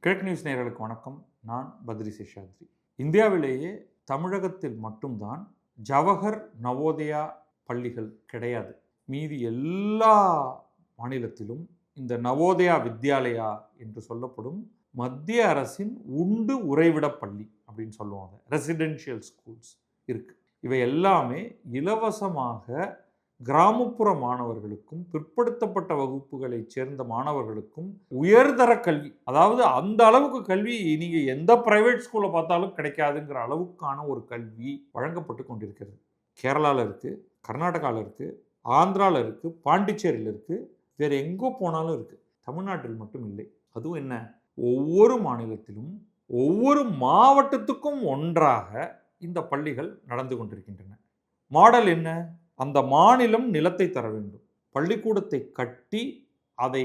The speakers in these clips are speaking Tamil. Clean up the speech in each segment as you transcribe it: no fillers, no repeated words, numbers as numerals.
கிழக்கு நியூஸ் நேயர்களுக்கு வணக்கம். நான் பத்ரி சேஷாத்ரி. இந்தியாவிலேயே தமிழகத்தில் மட்டும்தான் ஜவஹர் நவோதயா பள்ளிகள் கிடையாது. மீதி எல்லா மாநிலத்திலும் இந்த நவோதயா வித்யாலயா என்று சொல்லப்படும் மத்திய அரசின் உண்டு உறைவிட பள்ளி அப்படின்னு சொல்லுவாங்க, ரெசிடென்ஷியல் ஸ்கூல்ஸ் இருக்கு. இவை எல்லாமே இலவசமாக கிராமப்புற மாணவர்களுக்கும் பிற்படுத்தப்பட்ட வகுப்புகளை சேர்ந்த மாணவர்களுக்கும் உயர்தர கல்வி, அதாவது அந்த அளவுக்கு கல்வி நீங்க எந்த பிரைவேட் ஸ்கூல்ல பார்த்தாலும் கிடைக்காதுங்கிற அளவுக்கான ஒரு கல்வி வழங்கப்பட்டு கொண்டிருக்கிறது. கேரளாவில் இருக்கு, கர்நாடகாவில் இருக்கு, ஆந்திராவில் இருக்கு, பாண்டிச்சேரியில் இருக்கு, வேற எங்கோ போனாலும் இருக்கு. தமிழ்நாட்டில் மட்டும் இல்லை. அதுவும் என்ன, ஒவ்வொரு மாநிலத்திலும் ஒவ்வொரு மாவட்டத்துக்கும் ஒன்றாக இந்த பள்ளிகள் நடந்து கொண்டிருக்கின்றன. மாடல் என்ன? அந்த மாநிலம் நிலத்தை தர வேண்டும், பள்ளிக்கூடத்தை கட்டி அதை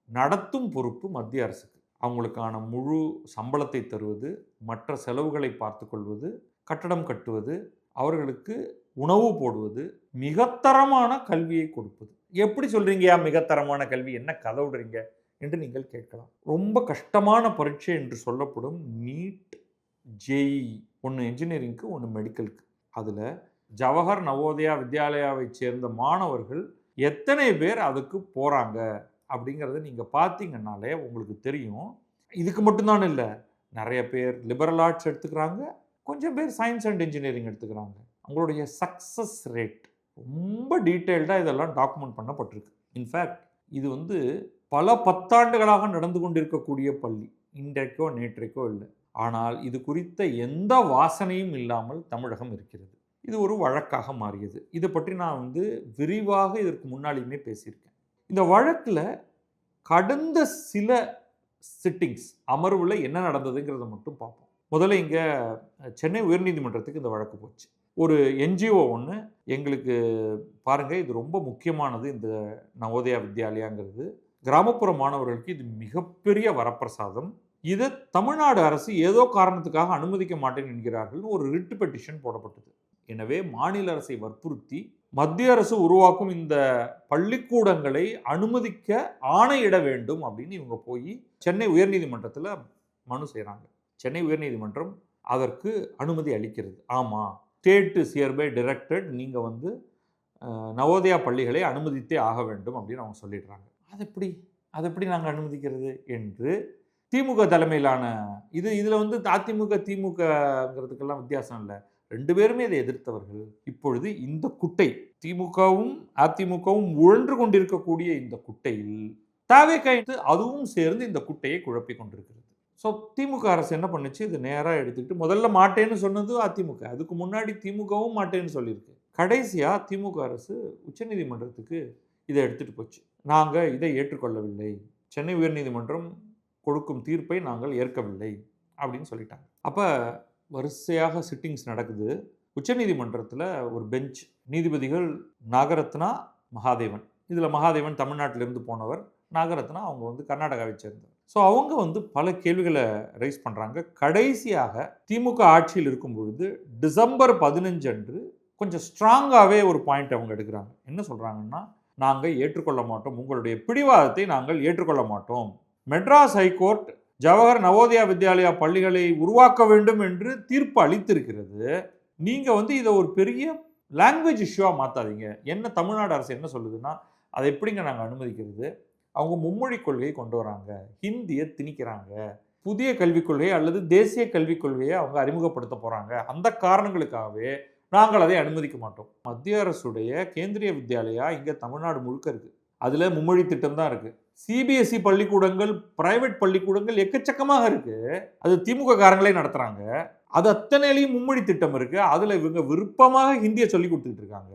நடத்தும் பொறுப்பு மத்திய அரசுக்கு. அவங்களுக்கான முழு சம்பளத்தை தருவது, மற்ற செலவுகளை பார்த்து கொள்வது, கட்டடம் கட்டுவது, அவர்களுக்கு உணவு போடுவது, மிகத்தரமான கல்வியை கொடுப்பது. எப்படி சொல்றீங்கயா மிகத்தரமான கல்வி, என்ன கதை விடுறீங்க என்று நீங்கள் கேட்கலாம். ரொம்ப கஷ்டமான பரீட்சை என்று சொல்லப்படும் நீட், ஜேஇ, ஒன்று இன்ஜினியரிங்க்கு, ஒன்று மெடிக்கலுக்கு. அதில் ஜவஹர் நவோதயா வித்யாலயாவை சேர்ந்த மாணவர்கள் எத்தனை பேர் அதுக்கு போகிறாங்க அப்படிங்கிறத நீங்கள் பார்த்தீங்கன்னாலே உங்களுக்கு தெரியும். இதுக்கு மட்டும்தான் இல்லை, நிறைய பேர் லிபரல் ஆர்ட்ஸ் எடுத்துக்கிறாங்க, கொஞ்சம் பேர் சயின்ஸ் அண்ட் இன்ஜினியரிங் எடுத்துக்கிறாங்க. அவங்களுடைய சக்ஸஸ் ரேட் ரொம்ப டீட்டெயில்டாக இதெல்லாம் டாக்குமெண்ட் பண்ணப்பட்டிருக்கு. இன்ஃபேக்ட் இது பல பத்தாண்டுகளாக நடந்து கொண்டிருக்கக்கூடிய பள்ளி, இன்றைக்கோ நேற்றைக்கோ இல்லை. ஆனால் இது குறித்த எந்த வாசனையும் இல்லாமல் தமிழகம் இருக்கிறது. இது ஒரு வழக்காக மாறியது. இதை பற்றி நான் விரிவாக இதற்கு முன்னாடியுமே பேசியிருக்கேன். இந்த வழக்கில் கடந்த சில சிட்டிங்ஸ், அமர்வில் என்ன நடந்ததுங்கிறத மட்டும் பார்ப்போம். முதல்ல இங்கே சென்னை உயர்நீதிமன்றத்துக்கு இந்த வழக்கு போச்சு. ஒரு என்ஜிஓ ஒன்று எங்களுக்கு பாருங்கள், இது ரொம்ப முக்கியமானது, இந்த நவோதயா வித்யாலயாங்கிறது கிராமப்புற மாணவர்களுக்கு இது மிகப்பெரிய வரப்பிரசாதம், இதை தமிழ்நாடு அரசு ஏதோ காரணத்துக்காக அனுமதிக்க மாட்டேன் என்கிறார்கள், ஒரு ரிட் பெட்டிஷன் போடப்பட்டது. எனவே மாநில அரசை வற்புறுத்தி மத்திய அரசு உருவாக்கும் இந்த பள்ளிக்கூடங்களை அனுமதிக்க ஆணையிட வேண்டும் அப்படின்னு இவங்க போய் சென்னை உயர்நீதிமன்றத்தில் மனு செய்கிறாங்க. சென்னை உயர்நீதிமன்றம் அதற்கு அனுமதி அளிக்கிறது. ஆமாம், ஸ்டேட் இஸ் ஹியர்பை டைரக்டட், நீங்கள் நவோதயா பள்ளிகளை அனுமதித்தே ஆக வேண்டும் அப்படின்னு அவங்க சொல்லிடுறாங்க. அது எப்படி நாங்கள் அனுமதிக்கிறது என்று திமுக தலைமையிலான இதில் அதிமுக திமுகங்கிறதுக்கெல்லாம் வித்தியாசம் இல்லை, ரெண்டு பேருமே இதை எதிர்த்தவர்கள். இப்பொழுது இந்த குட்டை, திமுகவும் அதிமுகவும் உழன்று கொண்டிருக்கக்கூடிய இந்த குட்டையில் தாவேக்காய்த்து அதுவும் சேர்ந்து இந்த குட்டையை குழப்பி கொண்டிருக்கிறது. ஸோ திமுக அரசு என்ன பண்ணுச்சு, இது நேராக எடுத்துக்கிட்டு முதல்ல மாட்டேன்னு சொன்னது அதிமுக, அதுக்கு முன்னாடி திமுகவும் மாட்டேன்னு சொல்லியிருக்கு. கடைசியாக திமுக அரசு உச்சநீதிமன்றத்துக்கு இதை எடுத்துகிட்டு போச்சு. நாங்கள் இதை ஏற்றுக்கொள்ளவில்லை, சென்னை உயர்நீதிமன்றம் கொடுக்கும் தீர்ப்பை நாங்கள் ஏற்கவில்லை அப்படின்னு சொல்லிட்டாங்க. அப்போ வரிசையாக சிட்டிங்ஸ் நடக்குது. உச்சநீதிமன்றத்தில் ஒரு பெஞ்ச், நீதிபதிகள் நாகரத்னா, மகாதேவன். இதில் மகாதேவன் தமிழ்நாட்டிலிருந்து போனவர், நாகரத்னா அவங்க கர்நாடகாவை சேர்ந்தவர். ஸோ அவங்க பல கேள்விகளை ரைஸ் பண்ணுறாங்க. கடைசியாக திமுக ஆட்சியில் இருக்கும் பொழுது டிசம்பர் 15 அன்று கொஞ்சம் ஸ்ட்ராங்காகவே ஒரு பாயிண்ட் அவங்க எடுக்கிறாங்க. என்ன சொல்கிறாங்கன்னா, நாங்கள் ஏற்றுக்கொள்ள மாட்டோம், உங்களுடைய பிடிவாதத்தை நாங்கள் ஏற்றுக்கொள்ள மாட்டோம். மெட்ராஸ் ஹைகோர்ட் ஜவஹர் நவோதயா வித்யாலயா பள்ளிகளை உருவாக்க வேண்டும் என்று தீர்ப்பு அளித்திருக்கிறது. நீங்கள் இதை ஒரு பெரிய லாங்குவேஜ் இஷ்யூவாக மாற்றாதீங்க. என்ன தமிழ்நாடு அரசு என்ன சொல்லுதுன்னா, அதை எப்படிங்க நாங்கள் அனுமதிக்கிறது? அவங்க மும்மொழி கொள்கையை கொண்டு வராங்க, ஹிந்தியை திணிக்கிறாங்க, புதிய கல்விக் கொள்கை அல்லது தேசிய கல்விக் கொள்கையை அவங்க அறிமுகப்படுத்த போகிறாங்க, அந்த காரணங்களுக்காகவே நாங்கள் அதை அனுமதிக்க மாட்டோம். மத்திய அரசுடைய கேந்திரிய வித்யாலயா இங்கே தமிழ்நாடு முழுக்க இருக்குது, அதில் மும்மொழி திட்டம் தான் இருக்குது. சிபிஎஸ்இ பள்ளிக்கூடங்கள், பிரைவேட் பள்ளிக்கூடங்கள் எக்கச்சக்கமாக இருக்கு, அது திமுக காரங்களே நடத்துறாங்க. அது அத்தனையிலையும் மும்மொழி திட்டம் இருக்கு, அதுல இவங்க விருப்பமாக ஹிந்தியை சொல்லி கொடுத்துட்டு இருக்காங்க.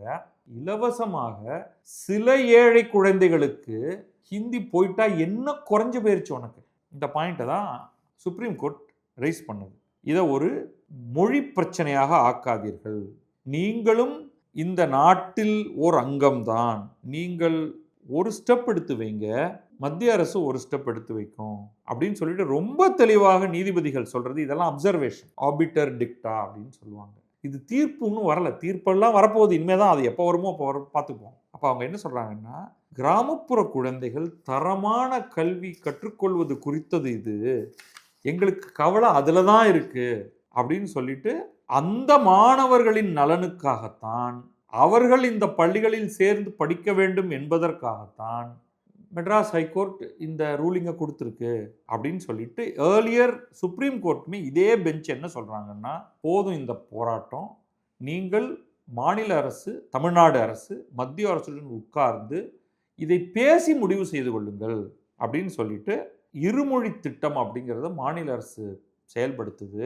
இலவசமாக சில ஏழை குழந்தைகளுக்கு ஹிந்தி போயிட்டா என்ன குறைஞ்சு போயிருச்சு உனக்கு? இந்த பாயிண்ட்டை தான் சுப்ரீம் கோர்ட் ரைஸ் பண்ணது. இதை ஒரு மொழி பிரச்சனையாக ஆக்காதீர்கள், நீங்களும் இந்த நாட்டில் ஓர் அங்கம்தான், நீங்கள் ஒரு ஸ்டெப் எடுத்து வைங்க, மத்திய அரசு ஒரு ஸ்டெப் எடுத்து வைக்கும் அப்படின்னு சொல்லிட்டு ரொம்ப தெளிவாக நீதிபதிகள் சொல்றது. இதெல்லாம் அப்சர்வேஷன், ஆபிட்டர் டிக்டா அப்படின்னு சொல்லுவாங்க. இது தீர்ப்பு இன்னும் வரல, தீர்ப்பெல்லாம் வரப்போகுது, இனிமேதான், அது எப்போ வருமோ அப்போ பார்த்துப்போம். அப்போ அவங்க என்ன சொல்றாங்கன்னா, கிராமப்புற குழந்தைகள் தரமான கல்வி கற்றுக்கொள்வது குறித்தது இது, எங்களுக்கு கவலை அதில் தான் இருக்குது அப்படின்னு சொல்லிட்டு அந்த மாணவர்களின் நலனுக்காகத்தான், அவர்கள் இந்த பள்ளிகளில் சேர்ந்து படிக்க வேண்டும் என்பதற்காகத்தான் மெட்ராஸ் ஹைகோர்ட் இந்த ரூலிங்கை கொடுத்துருக்கு அப்படின்னு சொல்லிட்டு ஏர்லியர் சுப்ரீம் கோர்ட்டுமே இதே பெஞ்ச் என்ன சொல்கிறாங்கன்னா, போதும் இந்த போராட்டம், நீங்கள் மாநில அரசு, தமிழ்நாடு அரசு, மத்திய அரசுடன் உட்கார்ந்து இதை பேசி முடிவு செய்து கொள்ளுங்கள் அப்படின்னு சொல்லிட்டு இருமொழி திட்டம் அப்படிங்கிறத மாநில அரசு செயல்படுத்துது.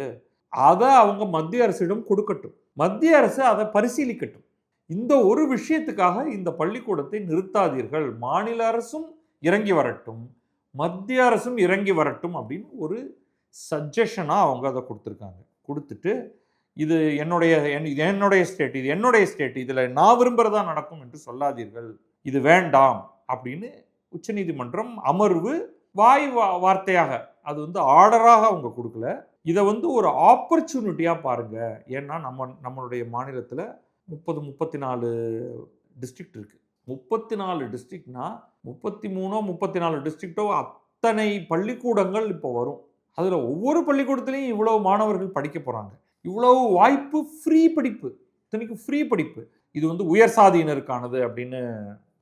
அதை அவங்க மத்திய அரசிடம் கொடுக்கட்டும், மத்திய அரசு அதை பரிசீலிக்கட்டும். இந்த ஒரு விஷயத்துக்காக இந்த பள்ளிக்கூடத்தை நிறுத்தாதீர்கள், மாநில அரசும் இறங்கி வரட்டும், மத்திய அரசும் இறங்கி வரட்டும் அப்படின்னு ஒரு சஜஷனாக அவங்க அதை கொடுத்துருக்காங்க. கொடுத்துட்டு இது என்னுடைய ஸ்டேட், இது என்னுடைய ஸ்டேட், இதில் நான் விரும்புகிறதா நடக்கும் என்று சொல்லாதீர்கள், இது வேண்டாம் அப்படின்னு உச்சநீதிமன்றம் அமர்வு வார்த்தையாக, அது ஆர்டராக அவங்க கொடுக்கல. இதை ஒரு ஆப்பர்ச்சுனிட்டியாக பாருங்க. ஏன்னா நம்மளுடைய மாநிலத்தில் 34 டிஸ்ட்ரிக்ட் இருக்குது. 34 டிஸ்ட்ரிக்ட்னா 34 டிஸ்ட்ரிக்டோ அத்தனை பள்ளிக்கூடங்கள் இப்போ வரும். அதில் ஒவ்வொரு பள்ளிக்கூடத்துலையும் இவ்வளவு மாணவர்கள் படிக்க போகிறாங்க. இவ்வளவு வாய்ப்பு, ஃப்ரீ படிப்பு, இத்தனைக்கும் ஃப்ரீ படிப்பு. இது உயர் சாதியினருக்கானது அப்படின்னு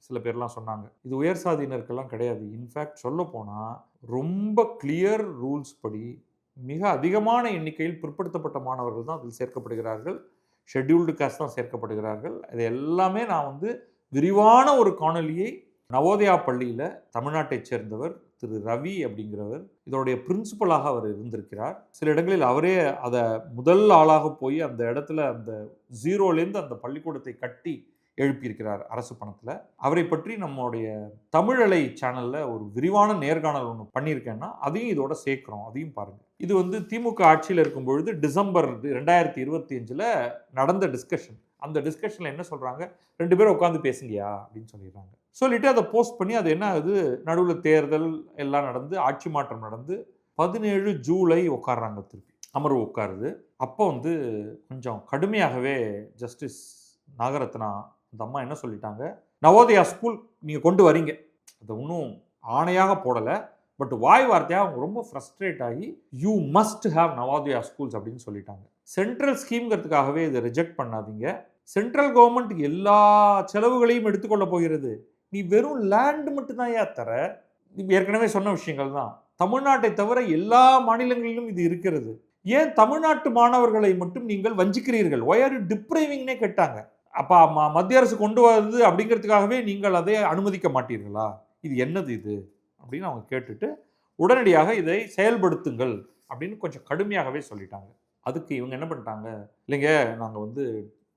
சில பேர்லாம் சொன்னாங்க. இது உயர் சாதியினருக்கெல்லாம் கிடையாது. இன்ஃபேக்ட் சொல்ல போனால் ரொம்ப கிளியர் ரூல்ஸ் படி மிக அதிகமான எண்ணிக்கையில் பிற்படுத்தப்பட்ட மாணவர்கள் தான் அதில் சேர்க்கப்படுகிறார்கள். ஷெட்யூல்டு காஸ்ட் தான் சேர்க்கப்படுகிறார்கள். இது எல்லாமே நான் விரிவான ஒரு காணொலியை நவோதயா பள்ளியில் தமிழ்நாட்டைச் சேர்ந்தவர் திரு ரவி அப்படிங்கிறவர், இதோடைய பிரின்சிபலாக அவர் இருந்திருக்கிறார். சில இடங்களில் அவரே அதை முதல் ஆளாக போய் அந்த இடத்துல அந்த ஜீரோலேருந்து அந்த பள்ளிக்கூடத்தை கட்டி எழுப்பியிருக்கிறார் அரசு பணத்தில். அவரை பற்றி நம்மளுடைய தமிழலை சேனலில் ஒரு விரிவான நேர்காணல் ஒன்று பண்ணியிருக்கேன்னா அதையும் இதோட சேர்க்குறோம், அதையும் பாருங்கள். இது திமுக ஆட்சியில் இருக்கும் பொழுது டிசம்பர் 2025 நடந்த டிஸ்கஷன். அந்த டிஸ்கஷனில் என்ன சொல்கிறாங்க, 2 பேரும் உட்காந்து பேசுங்கயா அப்படின்னு சொல்லிடுறாங்க. சொல்லிவிட்டு அதை போஸ்ட் பண்ணி அது என்ன ஆகுது, நடுவில் தேர்தல் எல்லாம் நடந்து ஆட்சி மாற்றம் நடந்து 17 ஜூலை உட்காடுறாங்க, திருப்பி அமர்வு உட்காருது. அப்போ கொஞ்சம் கடுமையாகவே ஜஸ்டிஸ் நாகரத்னா அந்த அம்மா என்ன சொல்லிட்டாங்க, நவோதயா ஸ்கூல் நீங்கள் கொண்டு வரீங்க, அதை இன்னும் ஆணையாக போடலை, பட் வாய் வார்த்தையாக அவங்க ரொம்ப ஃப்ரஸ்ட்ரேட் ஆகி you must have Navodaya schools அப்படின்னு சொல்லிட்டாங்க. சென்ட்ரல் ஸ்கீம்ங்கிறதுக்காகவே இதை ரிஜெக்ட் பண்ணாதீங்க, சென்ட்ரல் கவர்மெண்ட் எல்லா செலவுகளையும் எடுத்துக்கொள்ள போகிறது, நீ வெறும் லேண்ட் மட்டும்தான் தர. ஏற்கனவே சொன்ன விஷயங்கள் தான். தமிழ்நாட்டை தவிர எல்லா மாநிலங்களிலும் இது இருக்கிறது, ஏன் தமிழ்நாட்டு மாணவர்களை மட்டும் நீங்கள் வஞ்சிக்கிறீர்கள், ஒய் ஆர் யூ டிப்ரைவிங்னே கேட்டாங்க. அப்போ மத்திய அரசு கொண்டு வருது அப்படிங்கிறதுக்காகவே நீங்கள் அதை அனுமதிக்க மாட்டீர்களா, இது என்னது இது அப்படின்னு அவங்க கேட்டுட்டு உடனடியாக இதை செயல்படுத்துங்கள் அப்படின்னு கொஞ்சம் கடுமையாகவே சொல்லிட்டாங்க. அதுக்கு இவங்க என்ன பண்ணிட்டாங்க, இல்லைங்க நாங்கள்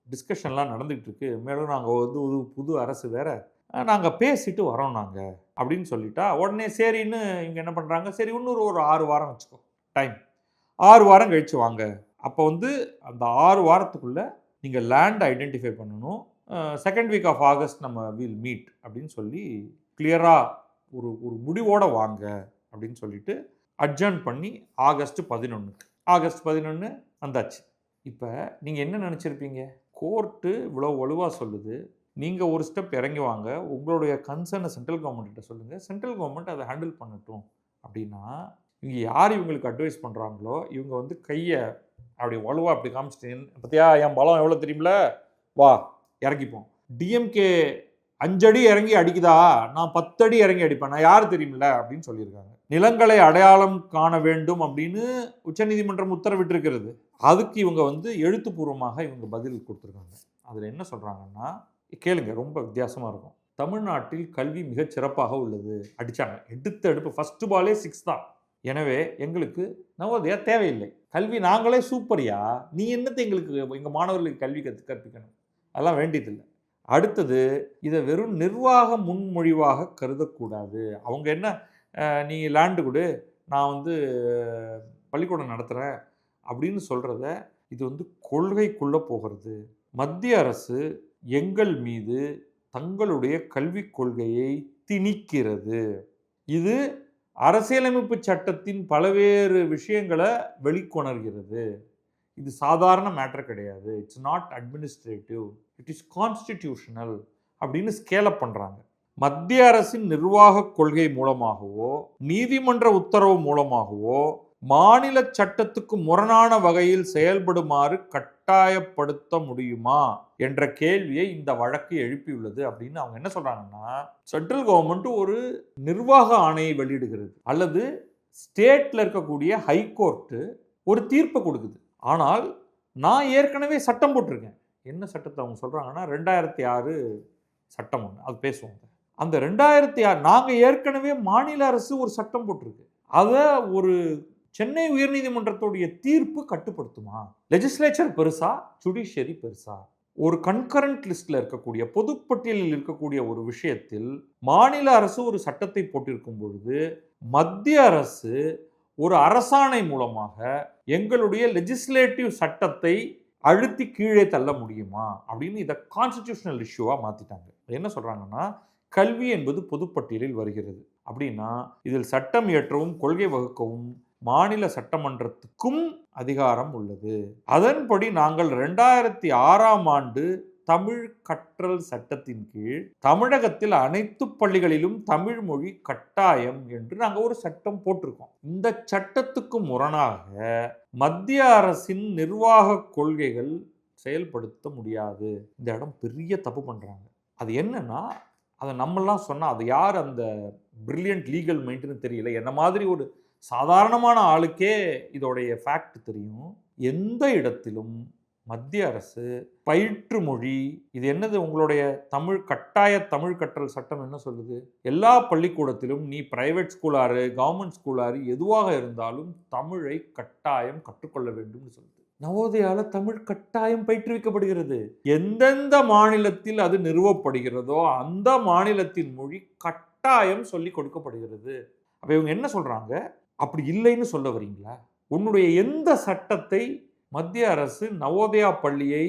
டிஸ்கஷன்லாம் நடந்துகிட்டு இருக்கு, மேலும் நாங்கள் புது அரசு வேற, நாங்கள் பேசிட்டு வரோம் நாங்கள் அப்படின்னு சொல்லிட்டா உடனே சரின்னு இவங்க என்ன பண்ணுறாங்க, சரி இன்னொரு ஒரு 6 வாரம் வச்சுக்கோ டைம், 6 வாரம் கழிச்சு வாங்க. அப்போ அந்த 6 வாரத்துக்குள்ளே நீங்கள் லேண்ட் ஐடென்டிஃபை பண்ணணும், செகண்ட் வீக் ஆஃப் ஆகஸ்ட் நம்ம வில் மீட் அப்படின்னு சொல்லி கிளியராக ஒரு முடிவோடு வாங்க அப்படின்னு சொல்லிட்டு அட்ஜர்ன் பண்ணி ஆகஸ்ட் 11 வந்தாச்சு. இப்போ நீங்கள் என்ன நினச்சிருப்பீங்க, கோர்ட்டு இவ்வளோ வலுவாக சொல்லுது, நீங்கள் ஒரு ஸ்டெப் இறங்கி வாங்க, உங்களுடைய கன்சர்னை சென்ட்ரல் கவர்மெண்ட்டிட்ட சொல்லுங்கள், சென்ட்ரல் கவர்மெண்ட் அதை ஹேண்டில் பண்ணட்டும் அப்படின்னா, இவங்க யார் இவங்களுக்கு அட்வைஸ் பண்ணுறாங்களோ இவங்க கையை அப்படி வலுவா அப்படி காமிச்சிட்டேன், பார்த்தியா என் பலம் எவ்வளோ தெரியுமில, வா இறங்கிப்போம். டிஎம்கே 5 அடி இறங்கி அடிக்குதா, நான் 10 அடி இறங்கி அடிப்பேன், நான் யார் தெரியுமில்ல அப்படின்னு சொல்லியிருக்காங்க. நிலங்களை அடையாளம் காண வேண்டும் அப்படின்னு உச்சநீதிமன்றம் உத்தரவிட்டிருக்கிறது. அதுக்கு இவங்க எழுத்துப்பூர்வமாக இவங்க பதில் கொடுத்துருக்காங்க. அதில் என்ன சொல்கிறாங்கன்னா, கேளுங்க, ரொம்ப வித்தியாசமாக இருக்கும். தமிழ்நாட்டில் கல்வி மிகச் சிறப்பாக உள்ளது, அடித்தாங்க, எடுப்பு ஃபஸ்ட்டு பாலே 6 தான். எனவே எங்களுக்கு நவோதயா தேவையில்லை, கல்வி நாங்களே சூப்பரியா, நீ என்னத்தை எங்களுக்கு எங்கள் மாணவர்களுக்கு கல்வி கற்பிக்கணும், அதெல்லாம் வேண்டியதில்லை. அடுத்தது, இதை வெறும் நிர்வாக முன்மொழிவாக கருதக்கூடாது. அவங்க என்ன, நீ லேண்டு கொடு, நான் பள்ளிக்கூடம் நடத்துகிறேன் அப்படின்னு சொல்கிறத, இது கொள்கைக்குள்ளே போகிறது. மத்திய அரசு எங்கள் மீது தங்களுடைய கல்விக் கொள்கையை திணிக்கிறது. இது அரசியலமைப்பு சட்டத்தின் பல்வேறு விஷயங்களை வெளிக்கொணர்கிறது. இது சாதாரண மேட்டர் கிடையாது, it's not administrative, it is constitutional அப்படின்னு ஸ்கேல் அப் பண்ணுறாங்க. மத்திய அரசின் நிர்வாக கொள்கை மூலமாகவோ நீதிமன்ற உத்தரவு மூலமாகவோ மாநில சட்டத்துக்கு முரணான வகையில் செயல்படுமாறு கட்டாயப்படுத்த முடியுமா என்ற கேள்வியை இந்த வழக்கு எழுப்பியுள்ளது. அப்படின்னு அவங்க என்ன சொல்றாங்கன்னா, சென்ட்ரல் கவர்மெண்ட் ஒரு நிர்வாக ஆணையை வெளியிடுகிறது அல்லது ஸ்டேட்ல இருக்கக்கூடிய ஹைகோர்ட்டு ஒரு தீர்ப்பை கொடுக்குது. ஆனால் நான் ஏற்கனவே சட்டம் போட்டிருக்கேன். என்ன சட்டத்தை அவங்க சொல்றாங்கன்னா, 2006 சட்டம் ஒன்று, அது பேசுவாங்க. அந்த 2006 நாங்கள் ஏற்கனவே மாநில அரசு ஒரு சட்டம் போட்டிருக்கு. அதை ஒரு சென்னை உயர்நீதிமன்றத்துடைய தீர்ப்பு கட்டுப்படுத்துமா? லெஜிஸ்லேச்சர் பெருசா, ஜுடிஷியரி பெருசா? ஒரு கன்கரண்ட் லிஸ்ட்ல இருக்கக்கூடிய பொதுப்பட்டியலில் இருக்கக்கூடிய ஒரு விஷயத்தில் மாநில அரசு ஒரு சட்டத்தை போட்டிருக்கும் பொழுது மத்திய அரசு ஒரு அரசாணை மூலமாக எங்களுடைய லெஜிஸ்லேட்டிவ் சட்டத்தை அழுத்தி கீழே தள்ள முடியுமா அப்படின்னு இதை கான்ஸ்டிடியூஷனல் இஷ்யூவா மாத்திட்டாங்க. என்ன சொல்றாங்கன்னா, கல்வி என்பது பொதுப்பட்டியலில் வருகிறது அப்படின்னா இதில் சட்டம் இயற்றவும் கொள்கை வகுக்கவும் மாநில சட்டமன்றத்துக்கும் அதிகாரம் உள்ளது. அதன்படி நாங்கள் 2006ஆம் ஆண்டு தமிழ் கற்றல் சட்டத்தின் கீழ் தமிழகத்தில் அனைத்து பள்ளிகளிலும் தமிழ் மொழி கட்டாயம் என்று நாங்கள் ஒரு சட்டம் போட்டிருக்கோம். இந்த சட்டத்துக்கு முரணாக மத்திய அரசின் நிர்வாக கொள்கைகள் செயல்படுத்த முடியாது. இந்த இடம் பெரிய தப்பு பண்றாங்க. அது என்னன்னா, அதை நம்மெல்லாம் சொன்னா அது யார் அந்த பிரில்லியன்ட் லீகல் மைண்ட்னு தெரியல. என்ன மாதிரி ஒரு சாதாரணமான ஆளுக்கே இதோடைய ஃபேக்ட் தெரியும். எந்த இடத்திலும் மத்திய அரசு பயிற்று மொழி, இது என்னது உங்களுடைய தமிழ் கட்டாய தமிழ் கற்றல் சட்டம் என்ன சொல்லுது? எல்லா பள்ளிக்கூடத்திலும் நீ பிரைவேட் ஸ்கூலாரு கவர்மெண்ட் ஸ்கூலாரு எதுவாக இருந்தாலும் தமிழை கட்டாயம் கற்றுக்கொள்ள வேண்டும் சொல்லுது. நவோதயால தமிழ் கட்டாயம் பயிற்றுவிக்கப்படுகிறது. எந்தெந்த மாநிலத்தில் அது நிறுவப்படுகிறதோ அந்த மாநிலத்தின் மொழி கட்டாயம் சொல்லி கொடுக்கப்படுகிறது. அப்ப இவங்க என்ன சொல்றாங்க? அப்படி இல்லைன்னு சொல்ல வரீங்களா? உன்னுடைய எந்த சட்டத்தை மத்திய அரசு நவோதயா பள்ளியை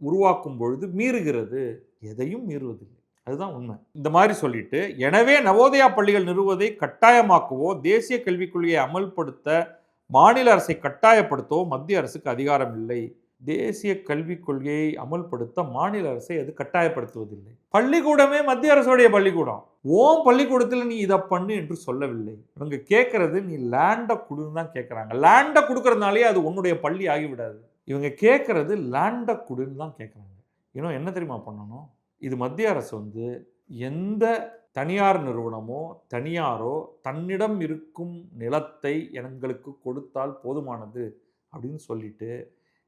உருவாக்கும் பொழுது மீறுகிறது? எதையும் மீறுவதில்லை. அதுதான் உண்மை. இந்த மாதிரி சொல்லிட்டு, எனவே நவோதயா பள்ளிகள் நிறுவுவதை கட்டாயமாக்கவோ தேசிய கல்விக் கொள்கையை அமல்படுத்த மாநில அரசை கட்டாயப்படுத்தவோ மத்திய அரசுக்கு அதிகாரம் இல்லை. தேசிய கல்விக் கொள்கையை அமல்படுத்த மாநில அரசை அது கட்டாயப்படுத்துவதில்லை. பள்ளிக்கூடமே மத்திய அரசுடைய பள்ளிக்கூடம். ஓம் பள்ளிக்கூடத்தில் நீ இதை பண்ணு என்று சொல்லவில்லை. இவங்க கேட்கறது நீ லேண்டை கொடுன்னு தான் கேட்கறாங்க. லேண்டை கொடுக்கறதுனாலே அது உன்னுடைய பள்ளி ஆகிவிடாது. இவங்க கேட்கறது லேண்டை கொடுன்னு தான் கேட்கறாங்க. இன்னும் என்ன தெரியுமா பண்ணணும்? இது மத்திய அரசு எந்த தனியார் நிறுவனமோ தனியாரோ தன்னிடம் இருக்கும் நிலத்தை எங்களுக்கு கொடுத்தால் போதுமானது அப்படின்னு சொல்லிட்டு,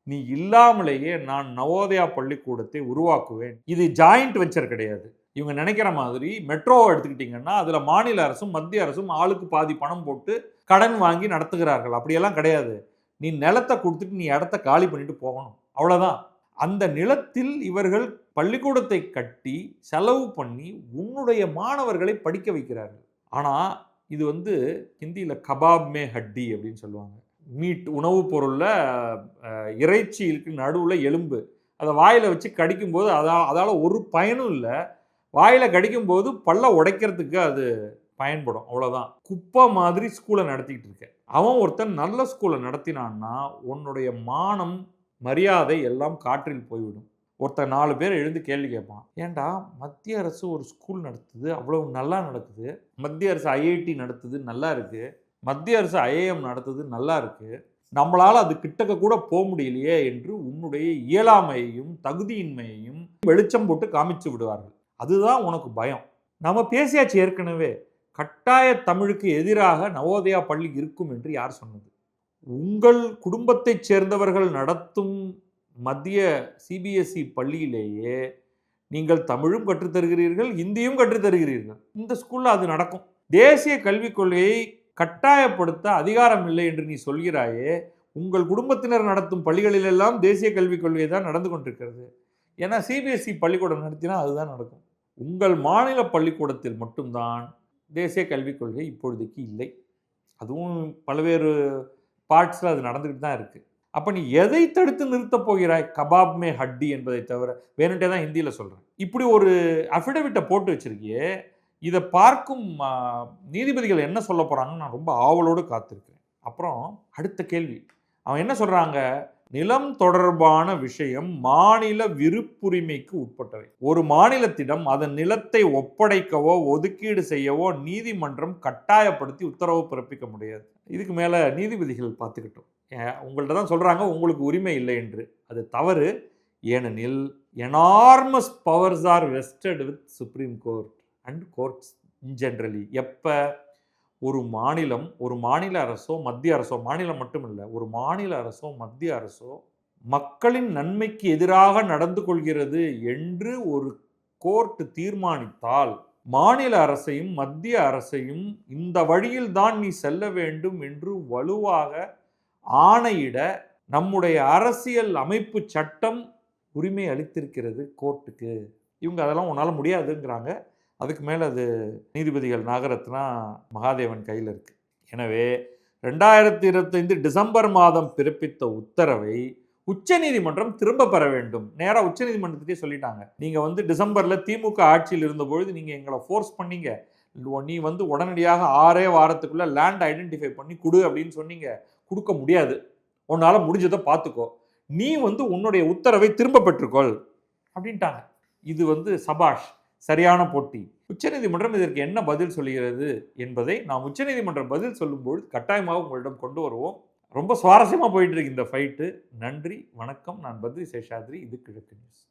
நீ இல்லாமலேயே நான் நவோதயா பள்ளிக்கூடத்தை உருவாக்குவேன். இது ஜாயிண்ட் வெஞ்சர் கிடையாது. இவங்க நினைக்கிற மாதிரி மெட்ரோவை எடுத்துக்கிட்டிங்கன்னா அதில் மாநில அரசும் மத்திய அரசும் ஆளுக்கு பாதி பணம் போட்டு கடன் வாங்கி நடத்துகிறார்கள். அப்படியெல்லாம் கிடையாது. நீ நிலத்தை கொடுத்துட்டு நீ இடத்த காலி பண்ணிட்டு போகணும், அவ்வளோதான். அந்த நிலத்தில் இவர்கள் பள்ளிக்கூடத்தை கட்டி செலவு பண்ணி உன்னுடைய மாணவர்களை படிக்க வைக்கிறார்கள். ஆனால் இது ஹிந்தியில் கபாப் மே ஹட்டி அப்படின்னு சொல்லுவாங்க. மீட் உணவுப் பொருளில் இறைச்சிக்கு நடுவில் எலும்பு, அதை வாயில் வச்சு கடிக்கும்போது அதால் ஒரு பயனும் இல்லை. வாயில் கடிக்கும்போது பல்ல உடைக்கிறதுக்கு அது பயன்படும், அவ்வளோதான். குப்பை மாதிரி ஸ்கூலை நடத்திக்கிட்டு இருக்க அவன் ஒருத்தன் நல்ல ஸ்கூலை நடத்தினான்னா உன்னுடைய மானம் மரியாதை எல்லாம் காற்றில் போய்விடும். ஒருத்தர் 4 பேர் எழுந்து கேள்வி கேட்பான், ஏண்டா மத்திய அரசு ஒரு ஸ்கூல் நடத்துது, அவ்வளவு நல்லா நடக்குது, மத்திய அரசு ஐஐடி நடத்துது நல்லா இருக்கு, மத்திய அரசு ஐஏஎம் நடத்துது நல்லா இருக்கு, நம்மளால் அது கிட்டக்க கூட போக முடியலையே என்று உன்னுடைய இயலாமையையும் தகுதியின்மையையும் வெளிச்சம் போட்டு காமிச்சு விடுவார்கள். அதுதான் உனக்கு பயம். நம்ம பேசியாச்சு ஏற்கனவே, கட்டாய தமிழுக்கு எதிராக நவோதயா பள்ளி இருக்கும் என்று யார் சொன்னது? உங்கள் குடும்பத்தைச் சேர்ந்தவர்கள் நடத்தும் மத்திய சிபிஎஸ்இ பள்ளியிலேயே நீங்கள் தமிழும் கற்றுத்தருகிறீர்கள், இந்தியும் கற்றுத்தருகிறீர்கள். இந்த ஸ்கூலில் அது நடக்கும். தேசிய கல்விக் கொள்கையை கட்டாயப்படுத்த அதிகாரம் இல்லை என்று நீ சொல்கிறாயே, உங்கள் குடும்பத்தினர் நடத்தும் பள்ளிகளிலெல்லாம் தேசிய கல்விக் கொள்கை தான் நடந்து கொண்டிருக்கிறது. ஏன்னா சிபிஎஸ்இ பள்ளிக்கூடம் நடத்தினா அதுதான் நடக்கும். உங்கள் மாநில பள்ளிக்கூடத்தில் மட்டும்தான் தேசிய கல்விக் கொள்கை இப்பொழுதைக்கு இல்லை. அதுவும் பல்வேறு பார்ட்ஸில் அது நடந்துக்கிட்டு தான் இருக்குது. அப்போ நீ எதை தடுத்து நிறுத்தப் போகிறாய்? கபாப் மே ஹட்டி என்பதை தவிர வேணுட்டே தான் ஹிந்தியில் சொல்கிறேன். இப்படி ஒரு அஃபிடவிட்டை போட்டு வச்சிருக்கியே, இதை பார்க்கும் நீதிபதிகள் என்ன சொல்ல போகிறாங்கன்னு நான் ரொம்ப ஆவலோடு காத்திருக்கிறேன். அப்புறம் அடுத்த கேள்வி, அவன் என்ன சொல்கிறாங்க? நிலம் தொடர்பான விஷயம் மாநில விருப்புரிமைக்கு உட்பட்டவை. ஒரு மாநிலத்திடம் அதன் நிலத்தை ஒப்படைக்கவோ ஒதுக்கீடு செய்யவோ நீதிமன்றம் கட்டாயப்படுத்தி உத்தரவு பிறப்பிக்க முடியாது. இதுக்கு மேல நீதிபதிகள் பார்த்துக்கிட்டோம். உங்கள்ட்ட தான் சொல்றாங்க உங்களுக்கு உரிமை இல்லை என்று. அது தவறு. ஏனெனில் enormous powers are vested with Supreme Court and courts in generally. எப்ப ஒரு மாநிலம், ஒரு மாநில அரசோ மத்திய அரசோ, மாநிலம் மட்டும் இல்லை, ஒரு மாநில அரசோ மத்திய அரசோ மக்களின் நன்மைக்கு எதிராக நடந்து கொள்கிறது என்று ஒரு கோர்ட் தீர்மானித்தால் மாநில அரசையும் மத்திய அரசையும் இந்த வழியில் தான் நீ செல்ல வேண்டும் என்று வலுவாக ஆணையிட நம்முடைய அரசியல் அமைப்பு சட்டம் உரிமை அளித்திருக்கிறது கோர்ட்டுக்கு. இவங்க அதெல்லாம் உன்னால் முடியாதுங்கிறாங்க. அதுக்கு மேலே அது நீதிபதிகள் நாகரத்னா மகாதேவன் கையில் இருக்குது. எனவே 2025 டிசம்பர் மாதம் பிறப்பித்த உத்தரவை உச்சநீதிமன்றம் திரும்ப பெற வேண்டும். நேராக உச்சநீதிமன்றத்திட்டே சொல்லிட்டாங்க. நீங்கள் டிசம்பரில் திமுக ஆட்சியில் இருந்தபொழுது நீங்கள் எங்களை ஃபோர்ஸ் பண்ணீங்க, நீ உடனடியாக 6 வாரத்துக்குள்ளே லேண்ட் ஐடென்டிஃபை பண்ணி கொடு அப்படின்னு சொன்னீங்க. கொடுக்க முடியாது, உன்னால் முடிஞ்சதை பார்த்துக்கோ, நீ உன்னுடைய உத்தரவை திரும்ப பெற்றுக்கொள் அப்படின்ட்டாங்க. இது சபாஷ், சரியான போட்டி. உச்சநீதிமன்றம் இதற்கு என்ன பதில் சொல்கிறது என்பதை நாம் உச்சநீதிமன்றம் பதில் சொல்லும்போது கட்டாயமாக உங்களிடம் கொண்டு வருவோம். ரொம்ப சுவாரஸ்யமாக போயிட்டு இருக்கு இந்த ஃபைட்டு. நன்றி, வணக்கம். நான் பத்ரி சேஷாத்ரி. இது கிழக்கு நியூஸ்.